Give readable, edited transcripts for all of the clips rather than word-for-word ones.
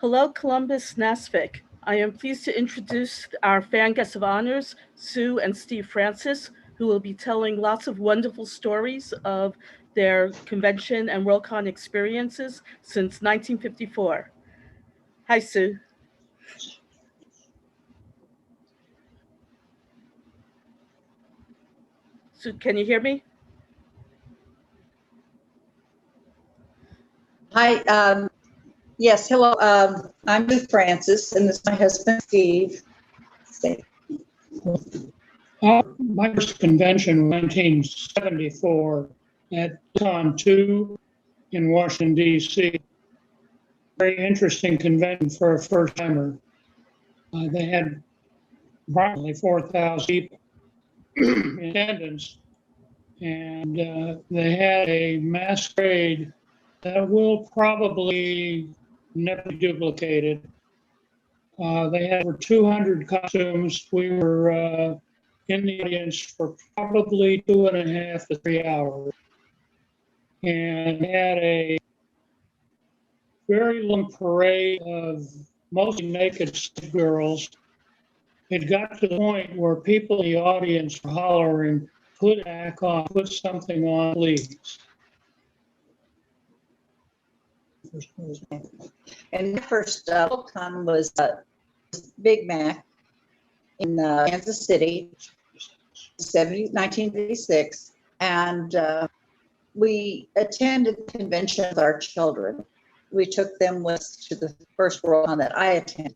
Hello, Columbus NASFiC. I am pleased to introduce our fan guests of honors, Sue and Steve Francis, who will be telling lots of wonderful stories of their convention and Worldcon experiences since 1954. Hi, Sue. Sue, can you hear me? Hi, yes, hello. I'm Sue Francis, and this is my husband, Steve. My first convention was 1974 at Con 2 in Washington, D.C. Very interesting convention for a first timer. They had approximately 4,000 people in attendance, and they had a masquerade that will probably never be duplicated. They had over 200 costumes. We were in the audience for probably 2.5 to 3 hours, and had a very long parade of mostly naked girls. It got to the point where people in the audience were hollering, "Put it back on, put something on, please." And my first Worldcon was Big Mac in Kansas City, 1986, and we attended the convention with our children. We took them to the first Worldcon that I attended,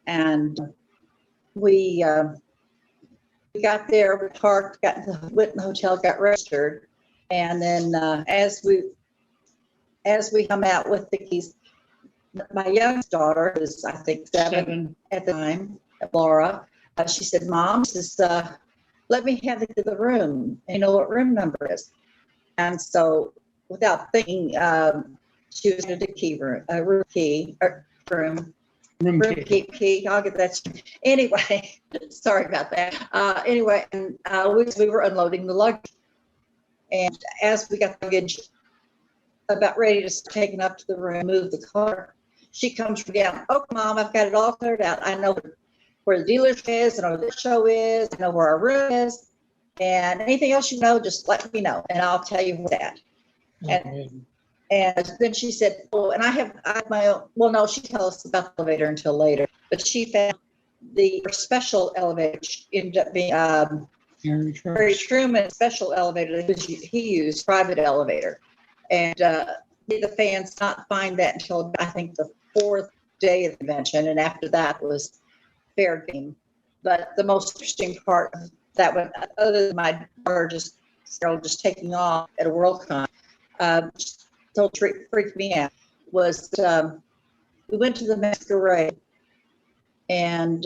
and we got there, we parked, went in the hotel, got registered, and then as we come out with the keys, my youngest daughter, who was I think seven at the time, Laura, she said, "Mom, let me have the room. You know what room number is?" And so, without thinking, she was in a room key. I'll get that. Anyway, sorry about that. Anyway, and we were unloading the luggage, and as we got the luggage about ready to take it up to the room, move the car, she comes down. "Oh, Mom, I've got it all cleared out. I know where the dealership is, I know where the show is, I know where our room is, and anything else you know, just let me know, and I'll tell you that." And then she said, "Oh, and I have my own." Well, no, she told us about the elevator until later, but she found the special elevator, which ended up being Harry Truman special elevator that he used, private elevator. And the fans not find that until I think the fourth day of the convention, and after that was fair game. But the most interesting part of that one, other than my daughter just taking off at a Worldcon, freaked me out, was we went to the masquerade, and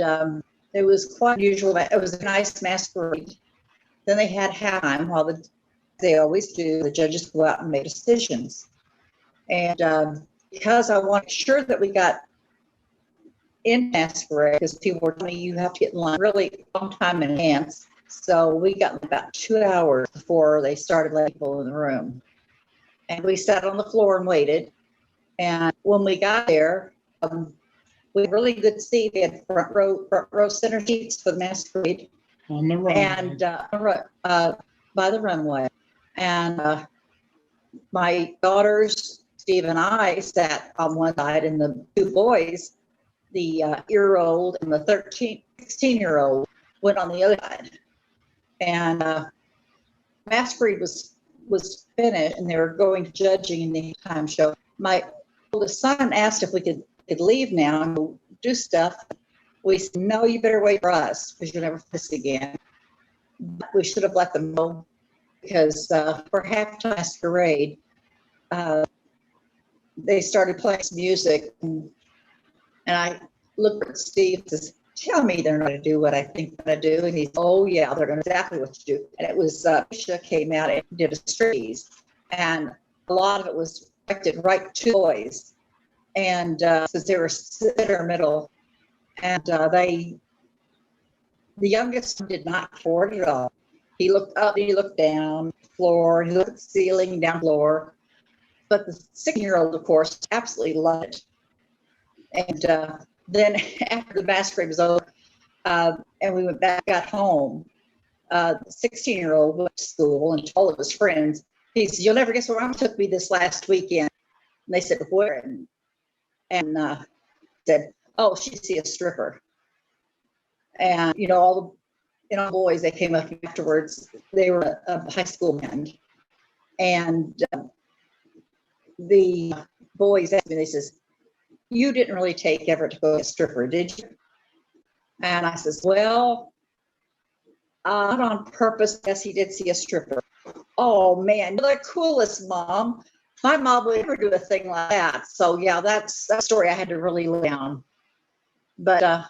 it was quite unusual. It was a nice masquerade. Then they had halftime while they always do. The judges go out and make decisions. And because I want to make sure that we got in masquerade, because people were telling me you have to get in line really long time in advance. So we got about 2 hours before they started letting people in the room. And we sat on the floor and waited. And when we got there, we had really good seats. We had front row center seats for the masquerade. On the runway. And by the runway. And my daughters, Steve and I, sat on one side, and the two boys, the year-old and the 16-year-old, went on the other side. And masquerade was finished, and they were going to judging in the time show. My oldest son asked if we could leave now and go do stuff. We said, "No, you better wait for us, because you'll never see this again." But we should have let them know, because for halftime masquerade, they started playing some music, and I looked at Steve and says, "Tell me they're not going to do what I think they're going to do." And he's, "Oh yeah, they're going to do exactly what you do." And it was Misha came out and did a striptease, and a lot of it was directed right to boys, and since they were center middle, and the youngest did not afford it at all. He looked up, he looked down, floor, he looked at the ceiling, down floor. But the 6-year-old, of course, absolutely loved it. And then after the masquerade was over, and we went back, got home, the 16-year-old went to school and told his friends, he said, "You'll never guess where Mom took me this last weekend." And they said, "Where?" And said, "Oh, she'd see a stripper." And, all the boys, they came up afterwards. They were a high school band. And the boys asked me, they says, "You didn't really take Everett to go get a stripper, did you?" And I says, "Well, not on purpose. Yes, he did see a stripper." "Oh, man, you're the coolest, Mom. My mom would never do a thing like that." So, yeah, that's a story I had to really lay down. But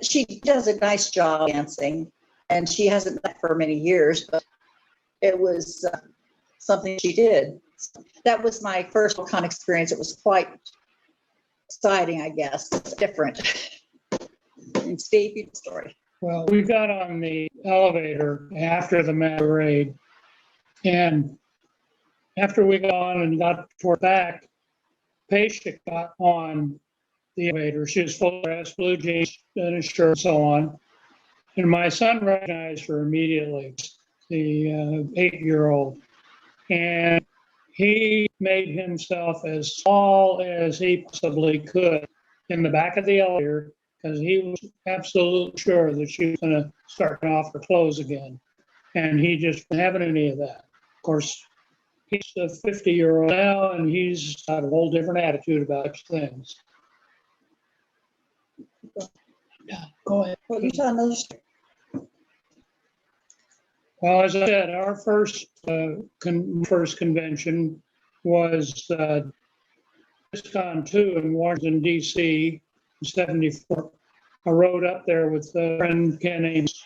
she does a nice job dancing, and she hasn't done that for many years, but it was something she did. That was my first con experience. It was quite exciting, I guess. It's different. And Steve, your story. Well, we got on the elevator after the masquerade, and after we got on and got toward back, patient got on the elevator. She was full dress, blue jeans, and a shirt, and so on. And my son recognized her immediately, the 8-year-old. And he made himself as small as he possibly could in the back of the elevator, because he was absolutely sure that she was going to start off her clothes again. And he just wasn't having any of that. Of course, he's a 50-year-old now, and he's got a whole different attitude about things. Yeah, go ahead. Well, you tell another story. Well, as I said, our first convention was NASFiC 2 in Washington, D.C. in '74. I rode up there with a friend, Ken Ames,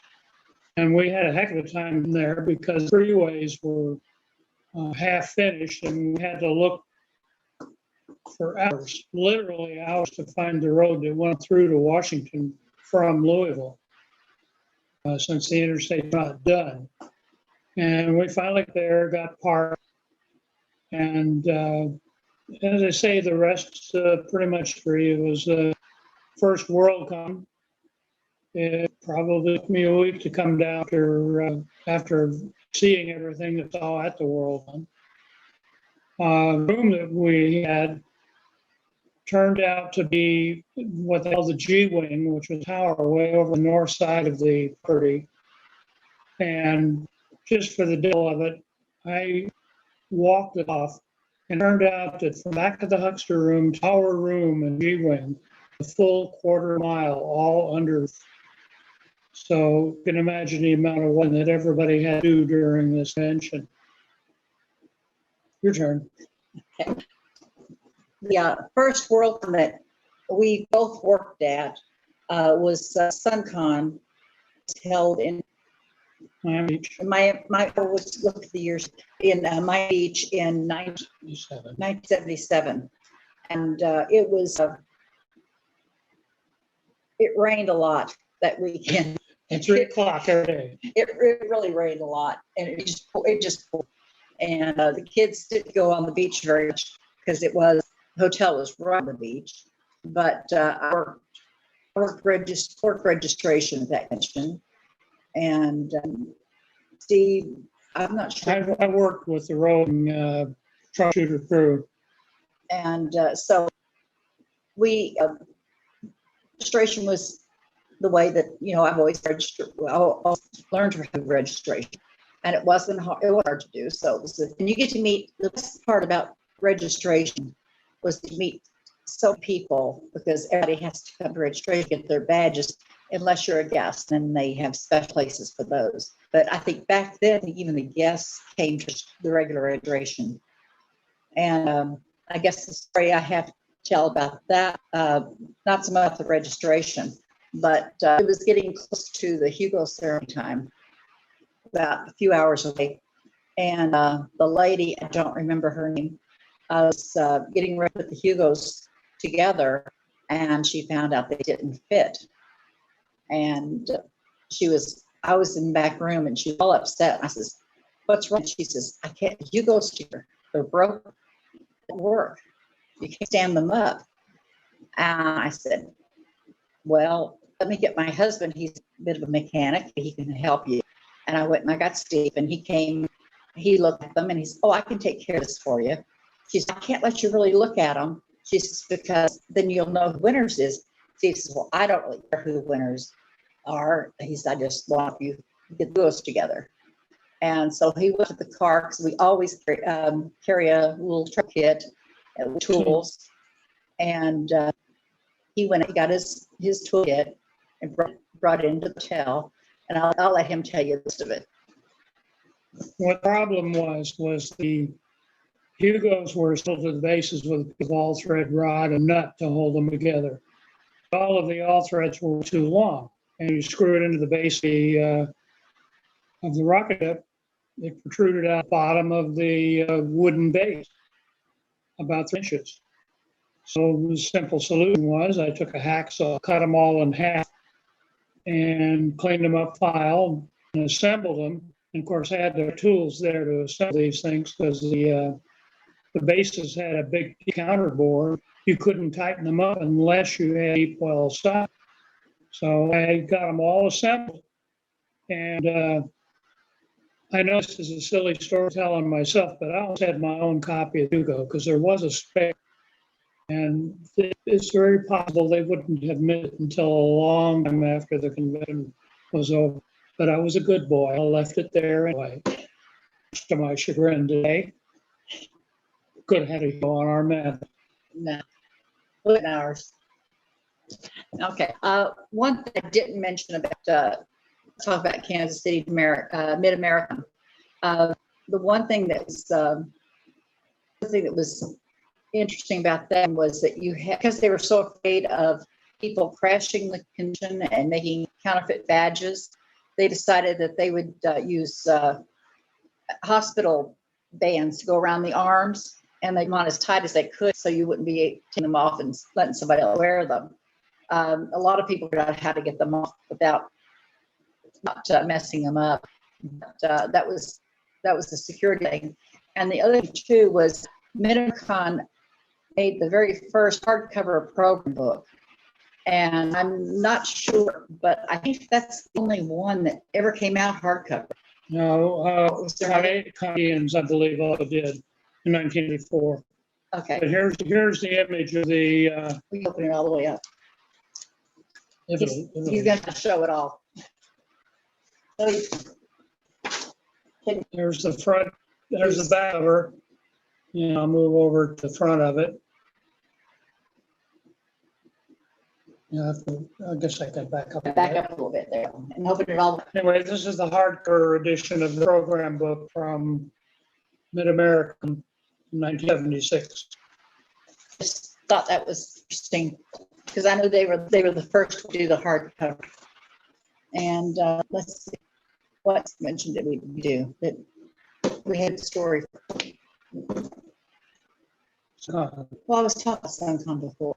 and we had a heck of a time there because freeways were half finished, and we had to look for hours, literally hours, to find the road that went through to Washington from Louisville, since the interstate's not done. And we finally got there, got parked, and as I say, the rest's pretty much free. It was first WorldCon. It probably took me a week to come down after seeing everything that's all at the WorldCon. Room that we had turned out to be what they call the G Wing, which was a tower way over the north side of the property. And just for the deal of it, I walked it off, and turned out that from back of the Huckster room, tower room, and G Wing, a full quarter mile, all under. So you can imagine the amount of work that everybody had to do during this convention. Your turn. Okay. The first WorldCon that we both worked at was SunCon, held in Miami Beach. my was look at the years in Miami Beach in 1977, and it was it rained a lot that weekend. At 3 o'clock every day. It really rained a lot, and it just poured. And the kids didn't go on the beach very much because the hotel was right on the beach. But our registration at that convention. And Steve, I'm not sure. I worked with the roving truck shooter crew. And so registration was the way that, I've always registered. Well, I learned to do registration, and it wasn't hard. It was hard to do. So it was, and you get to meet. The best part about registration was to meet so people, because everybody has to come to registration, get their badges, unless you're a guest, and they have special places for those. But I think back then, even the guests came to the regular registration. And I guess the story I have to tell about that, not so much the registration, but it was getting close to the Hugo ceremony time, about a few hours away. And the lady, I don't remember her name, was getting ready to put the Hugos together, and she found out they didn't fit. And I was in the back room, and she was all upset. I says, "What's wrong?" She says, "I can't, Hugos here, they're broken at work. You can't stand them up." I said, well, let me get my husband. He's a bit of a mechanic. He can help you. And I went and I got Steve, and he came, he looked at them and he said, oh, I can take care of this for you. She said, I can't let you really look at them. She says, because then you'll know who winners is. Steve says, well, I don't really care who the winners are. He said, I just want you to get those together. And so he went to the car, because we always carry a little truck kit with tools. And he went, he got his toolkit and brought it into the hotel. And I'll let him tell you the rest of it. What the problem was the Hugos were still to the bases with a ball thread rod and nut to hold them together. All of the all threads were too long, and you screw it into the base of the rocket ship. It protruded out the bottom of the wooden base, about 3 inches. So the simple solution was I took a hacksaw, cut them all in half, and cleaned them up, file, and assembled them. And of course, I had the tools there to assemble these things, because the bases had a big counterboard. You couldn't tighten them up unless you had deep well stock. So I got them all assembled. And I know this is a silly story telling myself, but I always had my own copy of Hugo, because there was a spec. And it's very possible they wouldn't have met until a long time after the convention was over. But I was a good boy. I left it there anyway. To my chagrin today, could have had a go on our man. No, look at ours. Okay. One thing I didn't mention about talk about Kansas City Mid-American. The one thing that's was interesting about them was that because they were so afraid of people crashing the convention and making counterfeit badges, they decided that they would use hospital bands to go around the arms, and they'd on as tight as they could so you wouldn't be taking them off and letting somebody else wear them. A lot of people figured out how to get them off without not messing them up. But, that was the security thing. And the other thing too was Mid-American made the very first hardcover program book. And I'm not sure, but I think that's the only one that ever came out hardcover. No, Canadians, I believe, also did in 1984. Okay. But here's the image of the. We open it all the way up. He's going to show it all. So there's the front. There's the back of her. I'll move over to the front of it. I guess I can back up. Back up a little bit there and open it all. Anyway, this is the hardcover edition of the program book from Mid-American in 1976. Just thought that was interesting, because I know they were the first to do the hardcover. And let's see, what mention did we do? That we had a story. Well, I was talking about SunCon before.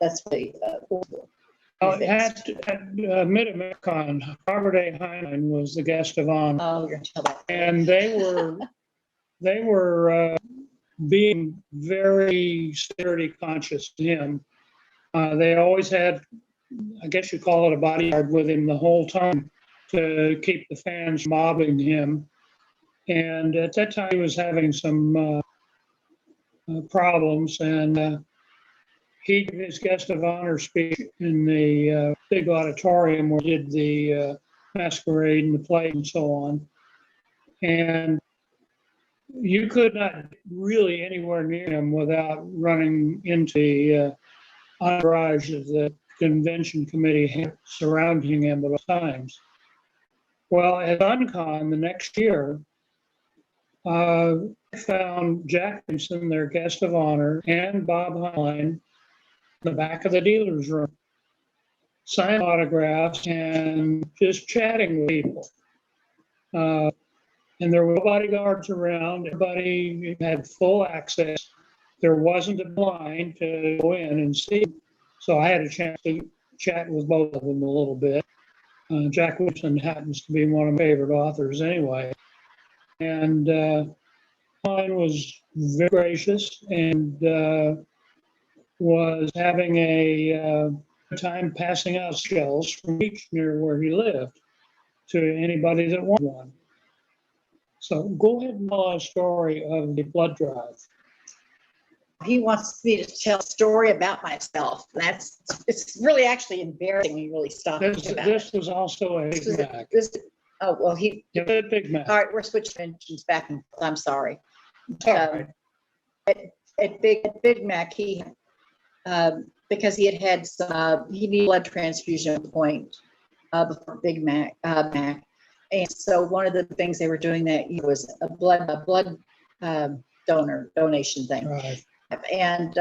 That's the at Mid-American, Robert A. Hyman was the guest of honor. Oh, you're gonna tell that. And they were being very security conscious to him. They always had, I guess you call it a bodyguard with him the whole time to keep the fans mobbing him. And at that time he was having some problems, and he gave his guest of honor speech in the big auditorium where he did the masquerade and the play and so on. And you could not really anywhere near him without running into the entourage of the convention committee surrounding him at all times. Well, at SunCon the next year, I found Jack Simpson, their guest of honor, and Bob Heinlein in the back of the dealer's room, signing autographs and just chatting with people. And there were bodyguards around. Everybody had full access. There wasn't a line to go in and see. So I had a chance to chat with both of them a little bit. Jack Woodson happens to be one of my favorite authors anyway. And mine was very gracious, and was having a time passing out shells from each near where he lived to anybody that wanted one. So go ahead and tell a story of the blood drive. He wants me to tell a story about myself. It's really actually embarrassing when you really stop and think about This it. was also a This Big was- Mac. Oh, well, he, Yeah, a Big Mac. all right, we're switching engines back and forth. I'm sorry. It's all right. At Big Mac, he, because he had some, he needed blood transfusion point before Big Mac, And so one of the things they were doing that year was a blood donation thing. Right. And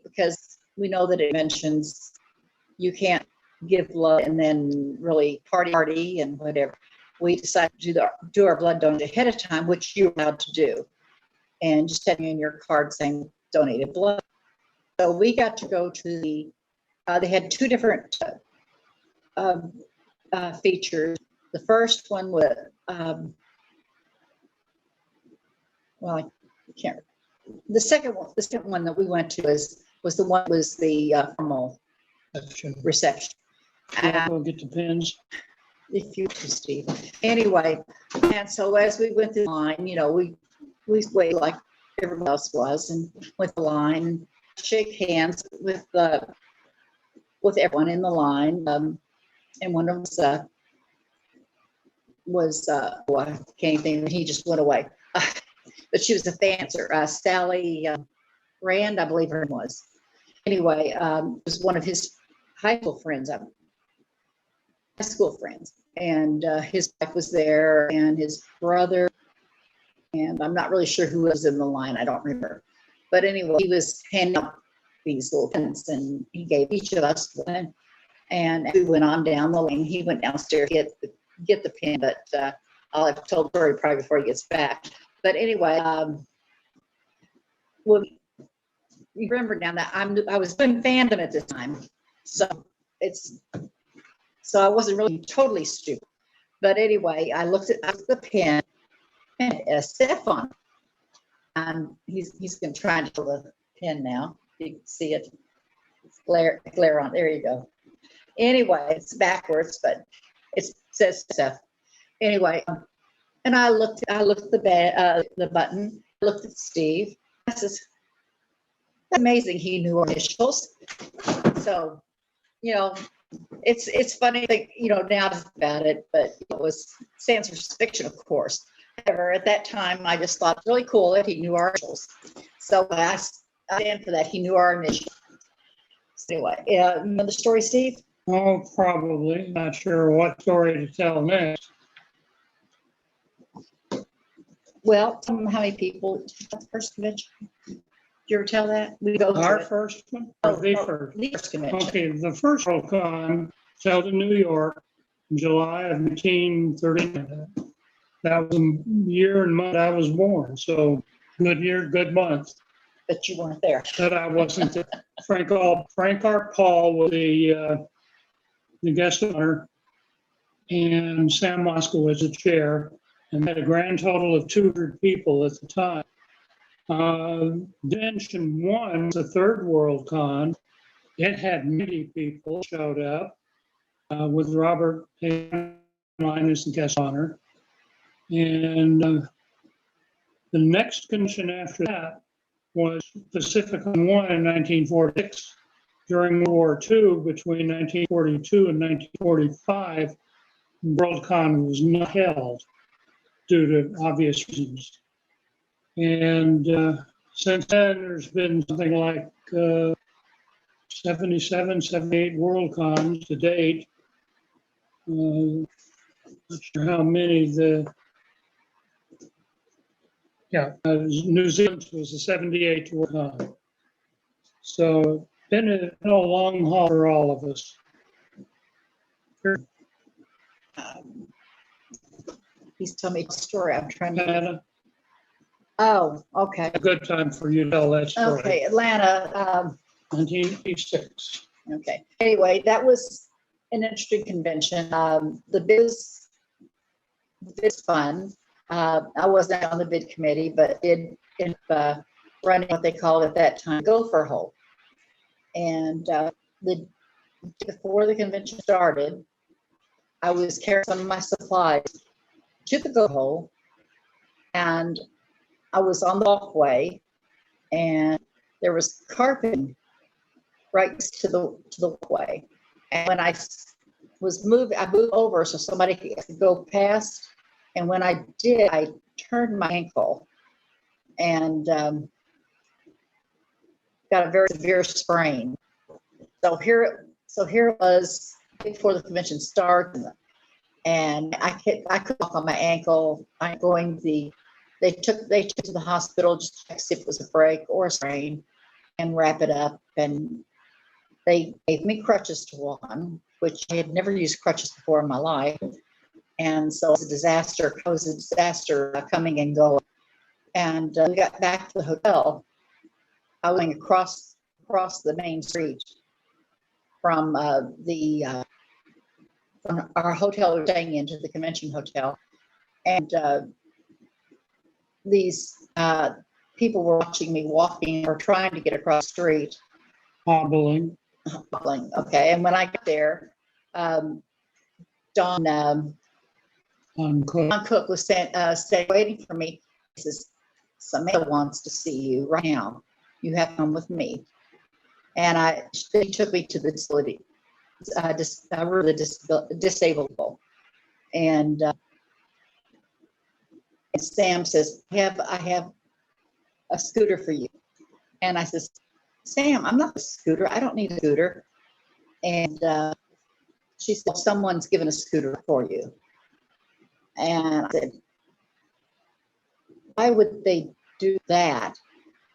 because we know that it mentions you can't give blood and then really party and whatever, we decided to do our blood donation ahead of time, which you're allowed to do, and just sending in your card saying donated blood. So we got to go to they had two different features. The first one was, well, I can't. The second one that we went to was the formal reception. We'll get the pins. If you choose, Steve. Anyway, and so as we went through the line, we waited like everyone else was, and went the line and shake hands with everyone in the line. And one of us was well, I can't think. He just went away. But she was a dancer, Sally Rand, I believe her name was. Anyway, it was one of his high school friends, and his wife was there, and his brother, and I'm not really sure who was in the line. I don't remember. But anyway, he was handing out these little pins, and he gave each of us one. And we went on down the lane. He went downstairs to get the pin, but I'll have told the story probably before he gets back. But anyway, well, you remember now that I was doing fandom at this time, so I wasn't really totally stupid. But anyway, I looked at the pin and SF on it. And he's going to try to pull the pin now. You can see it. It's glare on. There you go. Anyway, it's backwards, but it says SF. Anyway, and I looked at the button. I looked at Steve. I says, "That's amazing. He knew our initials." So, it's funny that now about it, but it was stands for fiction, of course. However, at that time, I just thought it was really cool that he knew our initials. So I stand for that. He knew our initials. So anyway, you know the story, Steve? Oh, probably. Not sure what story to tell next. Well, tell them how many people at the first convention. Did you ever tell that? We go to Our it. first one? Or the first? The first convention. Okay, the first Worldcon was held in New York in July of 1939. That was the year and month I was born, so good year, good month. But you weren't there. But I wasn't there. Frank R. Paul was the guest of honor, and Sam Moskowitz the chair, and had a grand total of 200 people at the time. Convention 1, the third Worldcon, it had many people showed up with Robert Heinlein as the guest honor. And the next convention after that was Pacificon 1 in 1946. During World War II, between 1942 and 1945, Worldcon was not held due to obvious reasons. And since then, there's been something like 77, 78 Worldcons to date. Not sure how many New Zealand was the 78th Worldcon. So been a long haul for all of us. He's telling me a story. I'm trying to. Atlanta, Oh, okay. a good time for you to tell that story. Okay, Atlanta. 1986. Okay. Anyway, that was an interesting convention. The bid's fun. I wasn't on the bid committee, but did running what they called at that time Gopher Hole. And the before the convention started, I was carrying some of my supplies to the GoH, and I was on the walkway, and there was carpeting right next to the walkway. And when I was moved, I moved over so somebody could go past. And when I did, I turned my ankle and got a very severe sprain. So here it was before the convention started, and I could walk on my ankle. They took to the hospital just to check see if it was a break or a sprain and wrap it up. And they gave me crutches to walk on, which I had never used crutches before in my life. And so it was a disaster. It was a disaster coming and going. And we got back to the hotel. I was going across the main street from from our hotel we were staying into the convention hotel. And these people were watching me walking or trying to get across the street. Hobbling. Okay. And when I got there, Don Cook was staying waiting for me. He says, Samantha wants to see you right now. You have to come with me. And he took me to the disability, disabled. And Sam says, I have a scooter for you. And I says, Sam, I'm not a scooter. I don't need a scooter. And she said, someone's given a scooter for you. And I said, why would they do that?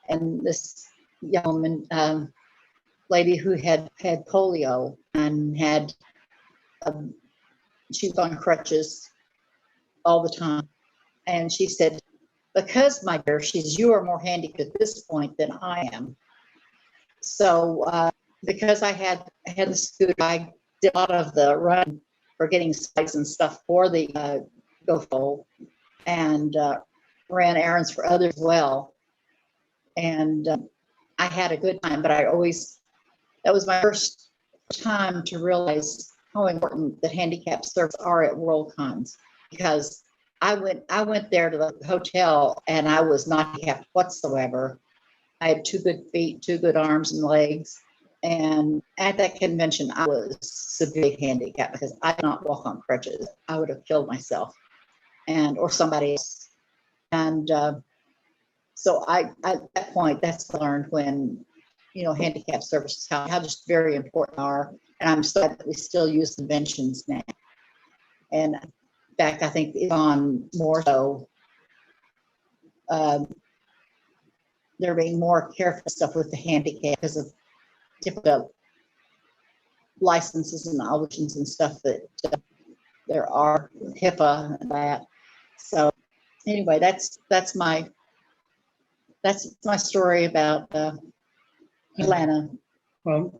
And this young woman, lady who had polio and she was on crutches all the time. And she said, because my dear, you are more handicapped at this point than I am. So because I had the scooter, I did a lot of the run for getting supplies and stuff for the GoH, and ran errands for others as well. And I had a good time, but that was my first time to realize how important the handicap service are at Worldcons, because I went there to the hotel and I was not handicapped whatsoever. I had 2 good feet, 2 good arms and legs. And at that convention, I was severely handicapped because I did not walk on crutches. I would have killed myself or somebody else. And so at that point, that's learned when, handicap services, how just very important are. And I'm so glad that we still use conventions now. And in fact, I think on more so, they're being more careful stuff with the handicap because of different licenses and obligations and stuff that there are, HIPAA and that. So anyway, that's my story about Atlanta. Well,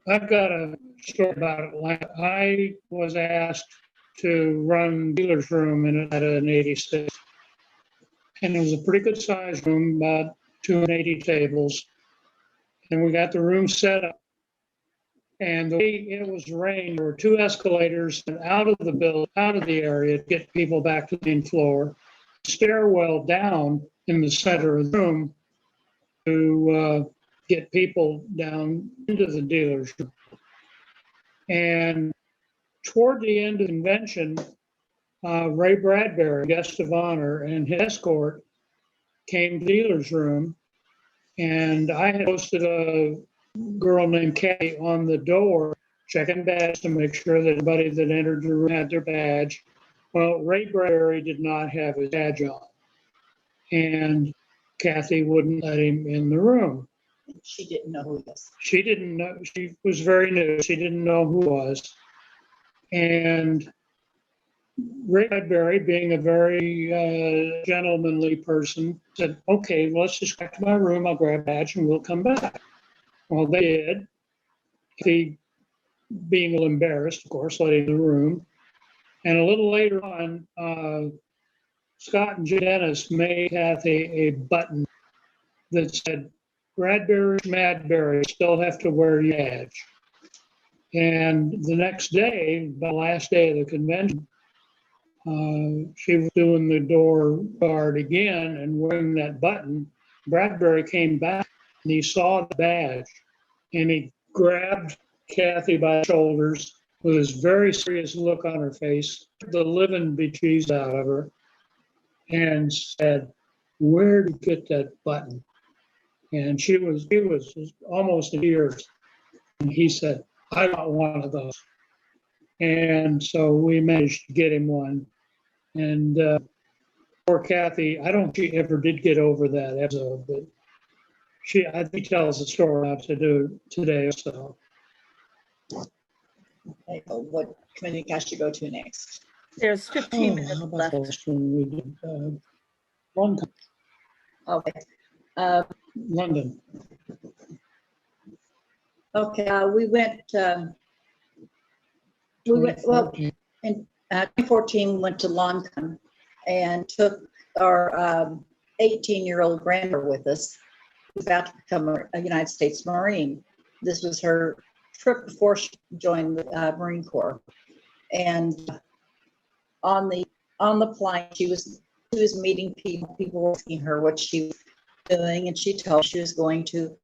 I've got a story about Atlanta. I was asked to run dealer's room in Atlanta in '86. And it was a pretty good sized room, about 280 tables. And we got the room set up. And the way it was arranged, there were 2 escalators out of the area to get people back to the main floor, stairwell down in the center of the room to get people down into the dealer's room. And toward the end of the convention, Ray Bradbury, guest of honor, and his escort came to the dealer's room. And I had posted a girl named Kathy on the door, checking badge to make sure that everybody that entered the room had their badge. Well, Ray Bradbury did not have his badge on. And Kathy wouldn't let him in the room. She didn't know who he was. She didn't know. She was very new. She didn't know who he was. And Ray Bradbury, being a very gentlemanly person, said, okay, well, let's just go back to my room. I'll grab a badge and we'll come back. Well, they did. He, being a little embarrassed, of course, let him in the room. And a little later on, Scott and Dennis made Kathy a button that said, Bradbury, Madbury still have to wear your badge. And the next day, the last day of the convention, she was doing the door guard again and wearing that button. Bradbury came back and he saw the badge and he grabbed Kathy by the shoulders with his very serious look on her face, the living bejesus out of her, and said, "Where did you get that button?" And she was almost in tears. And he said, "I want one of those." And so we managed to get him one. And poor Kathy, I don't think she ever did get over that episode, but I think tells the story how to do today. So, Okay, so what committee cast you go to next? There's 15 minutes how about left. those when we did London? Okay. London. Okay, we went, well, 2014. in 2014, we went to London and took our 18-year-old granddaughter with us, who's about to become a United States Marine. This was her trip before she joined the Marine Corps. And on the plane, she was meeting people were asking her what she was doing, and she told she was going to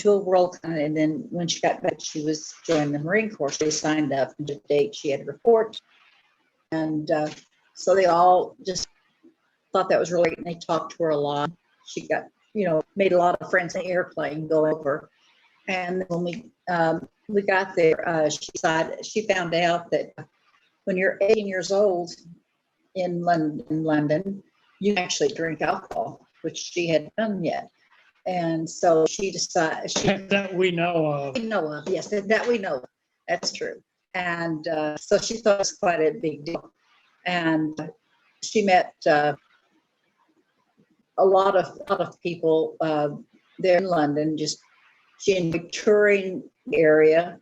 a World Con, and then when she got back, she was joining the Marine Corps. So they signed up and the date she had to report, and so they all just thought that was really great, and they talked to her a lot. She got, made a lot of friends in the airplane going over, and when we got there, she found out that when you're 18 years old in London, you actually drink alcohol, which she hadn't done yet. And so she decided that we know of. Yes, that we know of. That's true. And so she thought it was quite a big deal. And she met a lot of people there in London. She enjoyed touring the area.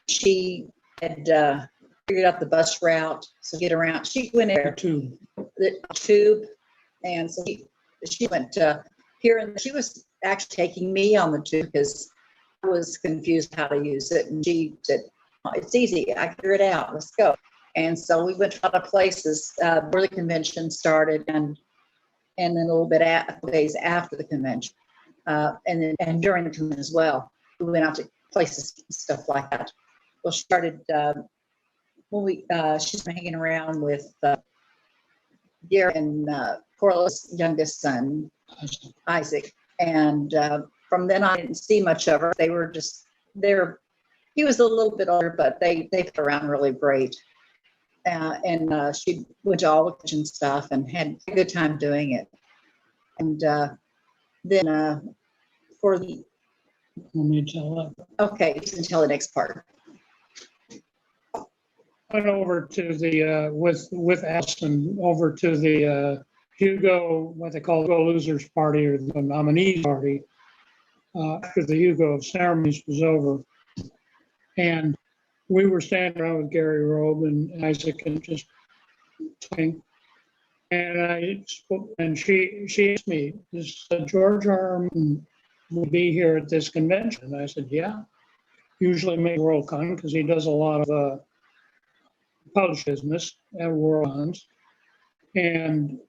She had figured out the bus route to get around. She went there the tube, and so she went here, and she was actually taking me on the tube because I was confused how to use it, and she said, "Oh, it's easy. I figured it out. Let's go." And so we went to a lot of places where the convention started, and then a little bit days after the convention, and during the convention as well. We went out to places and stuff like that. Well, she started when she's been hanging around with Gary and Corliss' youngest son, Isaac, and from then on, I didn't see much of her. They were just there. He was a little bit older, but they fit around really great. And she went to all the kitchen stuff and had a good time doing it. And then for the okay, you can tell the next part. Went over to the with Allison over to the Hugo, what they call the Hugo Losers Party or the nominees party, after the Hugo ceremonies was over, and we were standing around with Gary Robe and Isaac and just talking. And she asked me, "Is George Arm will be here at this convention?" And I said, "Yeah, usually make WorldCon because he does a lot of published business at WorldCons." And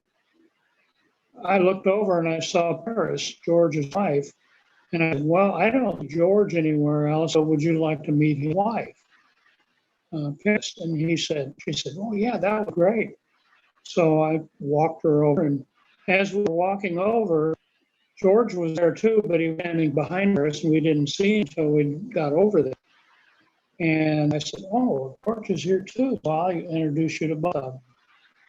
I looked over and I saw Paris, George's wife, and I said, "Well, I don't know George anywhere else, so would you like to meet his wife, Paris?" And she said, "Oh yeah, that would be great." So I walked her over, and as we were walking over, George was there too, but he was standing behind us, and we didn't see him until we got over there. And I said, "Oh, George is here too, so I'll introduce you to Bob."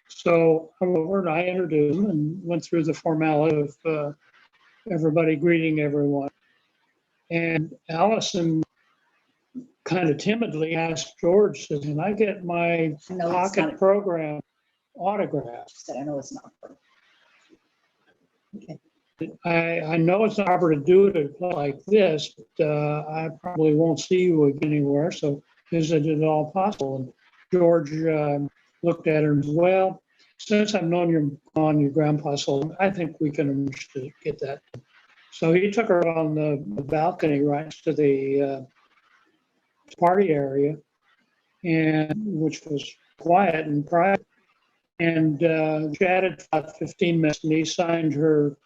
So I went over and I introduced him and went through the formality of everybody greeting everyone. And Allison kind of timidly asked George, says, "Can I get my pocket program autograph?" She said, "I know it's not her." Okay. I know it's not proper to do it like this, but I probably won't see you again anywhere. So is it all possible? And George looked at her and said, "Well, since I've known your grandpa, so I think we can arrange to get that." So he took her on the balcony right next to the party area, and which was quiet and private. And chatted for about 15 minutes, and he signed her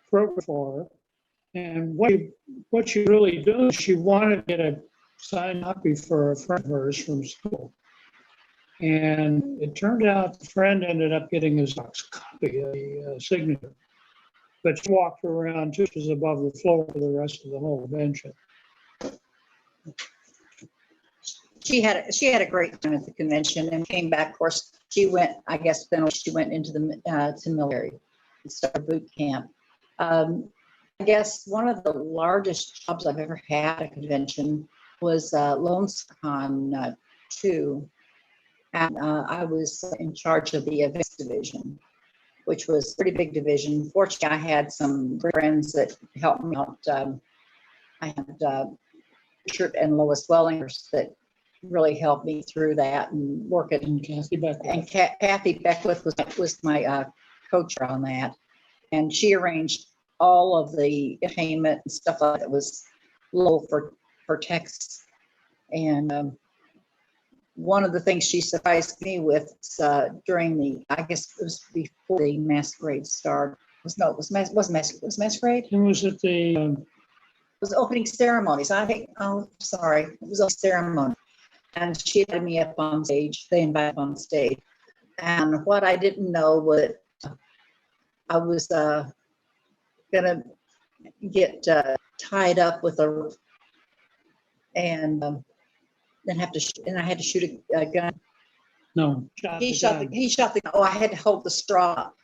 program for her. And what she really did, she wanted to get a signed copy for a friend of hers from school. And it turned out the friend ended up getting his copy of the signature. But she walked around just as above the floor for the rest of the whole convention. She had a great time at the convention and came back. Of course, she went. I guess then she went into the to military and started boot camp. I guess one of the largest jobs I've ever had at a convention was Lone Star Con 2, and I was in charge of the events division, which was a pretty big division. Fortunately, I had some great friends that helped me out. I had Richard and Lois Wellingers that really helped me through that and work it. And Kathy Beckwith. And Kathy Beckwith was my coach on that, and she arranged all of the entertainment and stuff like that was low for Texas. And one of the things she surprised me with during the, I guess it was before the masquerade started. Was masquerade? And was it the It was opening ceremonies. It was a ceremony. And she had me up on stage. They invited me on stage. And what I didn't know was I was gonna get tied up with a rope, and then I had to shoot a gun. no? He shot the gun. Oh, I had to hold the straw up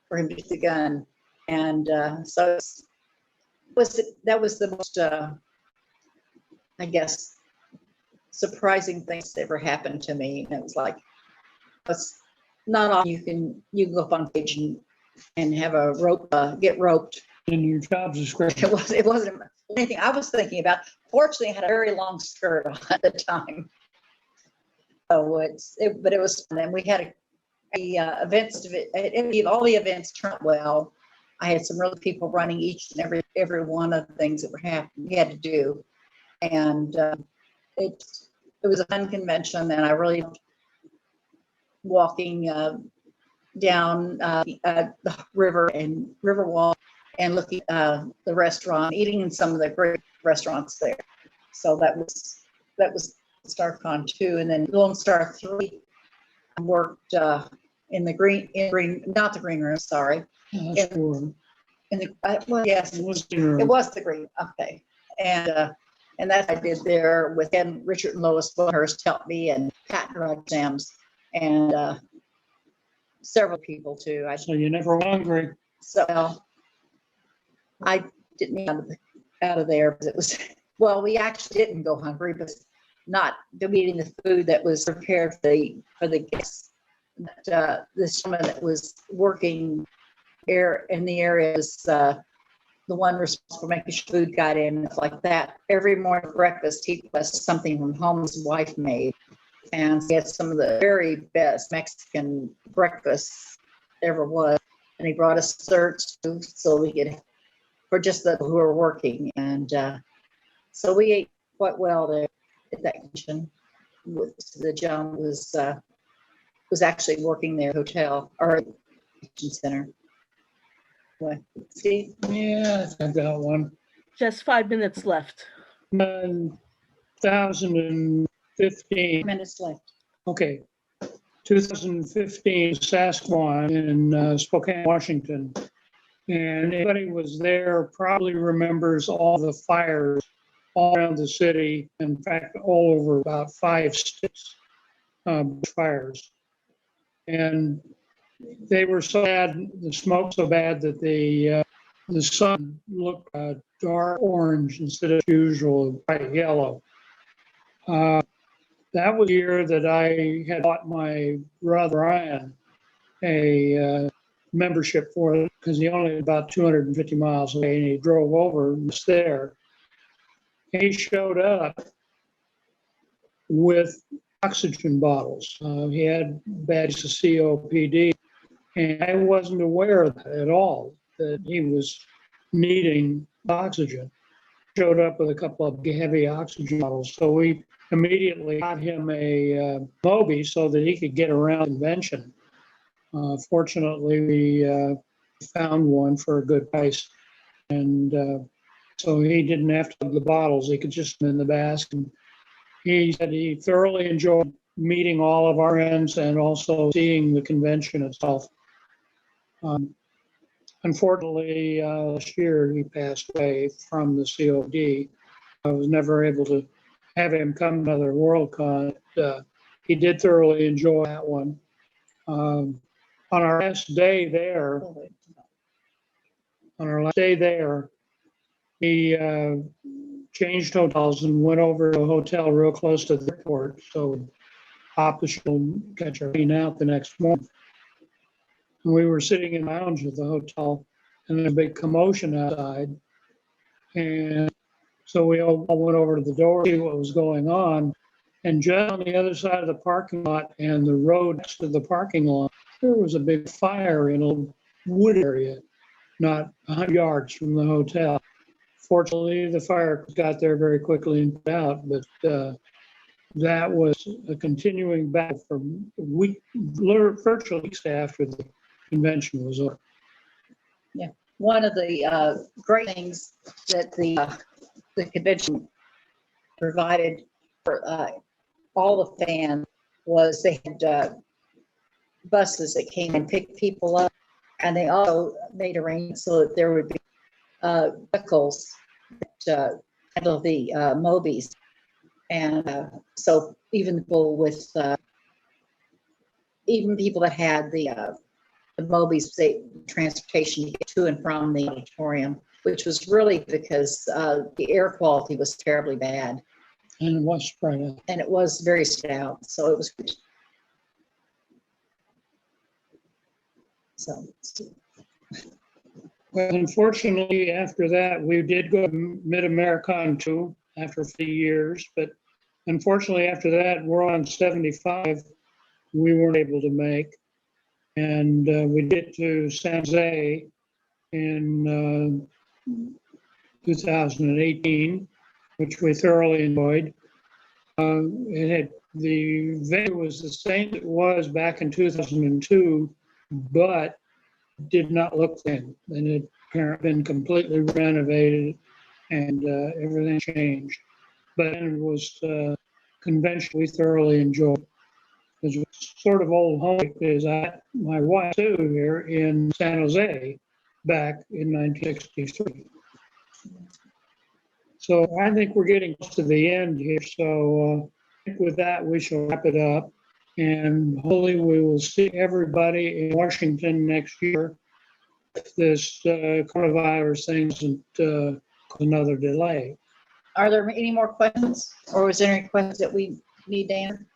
for him to shoot the gun, and so that was the most I guess surprising things that ever happened to me. And it was like, it's not all you can go up on stage and have a rope, get roped. In your job description. It wasn't anything I was thinking about. Fortunately, I had a very long skirt on at the time. So but it was fun. And we had events, all the events turned well. I had some real people running each and every one of the things that we had to do. And it was a fun convention, and I really loved walking down the river and Riverwalk and looking at the restaurant, eating in some of the great restaurants there. So that was StarCon 2, and then Lone Star 3. I worked in the green, not the green room. Sorry. Yes, Yes, it was the green. Okay, and that I did there with Richard and Lois Bonehurst helped me, and Pat exams, and several people too. so you never were hungry. So I didn't eat out of there because it was, well, we actually didn't go hungry, but not eating the food that was prepared for the guests. But, this woman that was working in the areas, the one responsible for making sure food got in and stuff like that. Every morning for breakfast, he was something from home his wife made. And he had some of the very best Mexican breakfasts ever was. And he brought us desserts too, so we could, for just the who were working. And so we ate quite well there at that kitchen. The John was actually working there, hotel or kitchen center. What, Steve? Yeah, I've got one. Just 5 minutes left. 2015. Minutes left. Okay. 2015 Sasquatch in Spokane, Washington. And anybody who was there probably remembers all the fires all around the city. In fact, all over about 5 states, fires. And they were so bad, the smoke so bad that the sun looked dark orange instead of usual bright yellow. That was the year that I had bought my brother Ryan a membership for it, because he only lived about 250 miles away, and he drove over and was there. He showed up with oxygen bottles. He had badges of COPD, and I wasn't aware of that at all, that he was needing oxygen. Showed up with a couple of heavy oxygen bottles. So we immediately got him a Moby so that he could get around convention. Fortunately, we found one for a good price. And so he didn't have to have the bottles. He could just put them in the basket. He said he thoroughly enjoyed meeting all of our friends and also seeing the convention itself. Unfortunately, last year he passed away from the COD. I was never able to have him come to another Worldcon. He did thoroughly enjoy that one. On our last day there, he changed hotels and went over to a hotel real close to the airport. So optional catch our plane out the next morning. And we were sitting in the lounge of the hotel and there's a big commotion outside. And so we all went over to the door to see what was going on. And just on the other side of the parking lot and the road next to the parking lot, there was a big fire in a wood area, not 100 yards from the hotel. Fortunately, the fire got there very quickly and put out, but that was a continuing battle for virtually weeks after the convention was over. Yeah, one of the great things that the convention provided for all the fans was they had buses that came and picked people up, and they also made arrangements so that there would be vehicles that handle the Mobies. And so even people with even people that had the Mobies, transportation to get to and from the auditorium, which was really because the air quality was terribly bad. And it was spread out. And it was very spread out. So it was. So. Well, unfortunately, after that, we did go to Mid-Americon too, after 3 years. But unfortunately, after that, we're on 75. We weren't able to make. And we did to San Jose in 2018, which we thoroughly enjoyed. The venue was the same it was back in 2002, but did not look thin. And it had been completely renovated and everything changed. But it was convention we thoroughly enjoyed. It was sort of old home because I had my wife too here in San Jose back in 1963. So I think we're getting close to the end here. So I think with that, we shall wrap it up. And hopefully we will see everybody in Washington next year if this coronavirus thing isn't another delay. Are there any more questions, or was there any questions that we need to answer?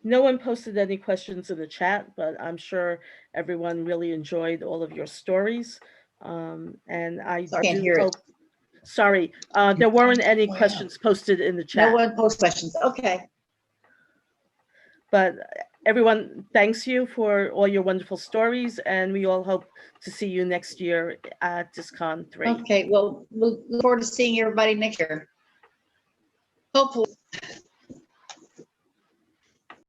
No one posted any questions in the chat, but I'm sure everyone really enjoyed all of your stories. And I can't do hear it. hope. Sorry, there weren't any questions posted in the chat. No one posts questions. Okay. But everyone, thanks you for all your wonderful stories, and we all hope to see you next year at DISCON 3. Okay. Well, we'll look forward to seeing everybody next year. Hopefully.